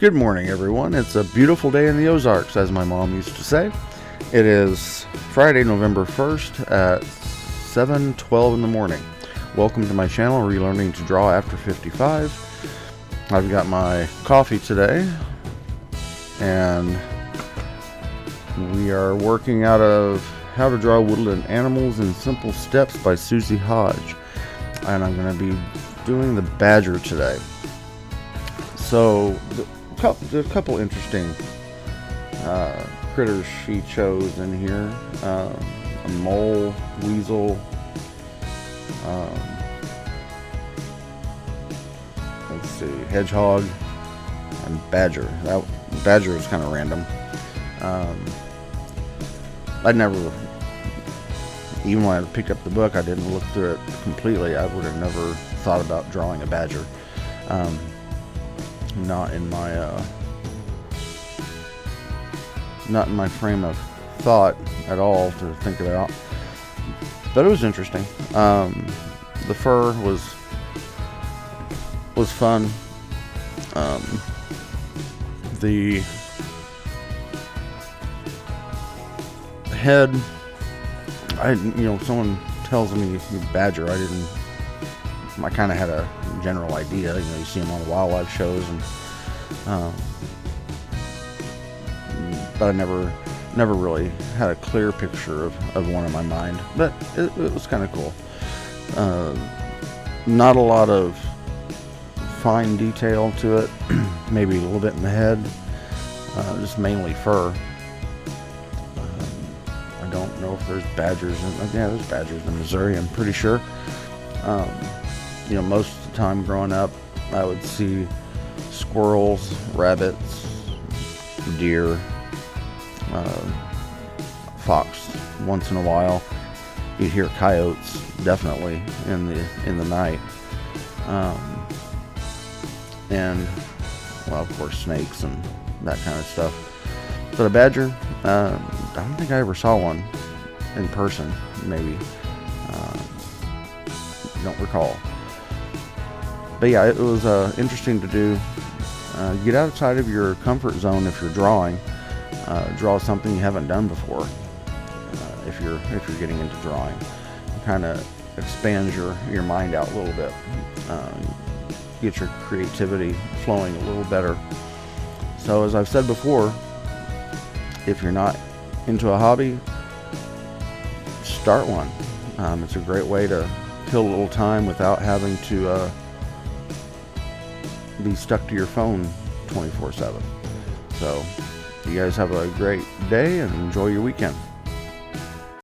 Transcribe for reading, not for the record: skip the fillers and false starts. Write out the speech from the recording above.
Good morning, everyone. It's a beautiful day in the Ozarks, as my mom used to say. It is Friday, November 1st at 7:12 in the morning. Welcome to my channel, Relearning to Draw After 55. I've got my coffee today, and we are working out of How to Draw Woodland Animals in Simple Steps by Susie Hodge. And I'm going to be doing the badger today. So, there's a couple interesting critters she chose in here. A mole, weasel, let's see, hedgehog, and badger. That badger was kind of random. I'd never, even when I picked up the book, I didn't look through it completely. I would have never thought about drawing a badger. Not in my frame of thought at all to think about, but it was interesting. The fur was fun. The head, someone tells me badger. I kind of had a general idea. You see them on wildlife shows, and but I never really had a clear picture of one in my mind. But it was kind of cool. Not a lot of fine detail to it. Maybe a little bit in the head. Just mainly fur. I don't know if there's badgers. There's badgers in Missouri, I'm pretty sure. Most of the time growing up, I would see squirrels, rabbits, deer, fox once in a while. You'd hear coyotes definitely in the night, and of course snakes and that kind of stuff. But a badger, I don't think I ever saw one in person. Maybe, don't recall. But yeah, it was interesting to do. Get outside of your comfort zone if you're drawing. Draw something you haven't done before. If you're getting into drawing, kind of expands your mind out a little bit. Get your creativity flowing a little better. So as I've said before, if you're not into a hobby, start one. It's a great way to kill a little time without having to be stuck to your phone 24/7. So you guys have a great day and enjoy your weekend.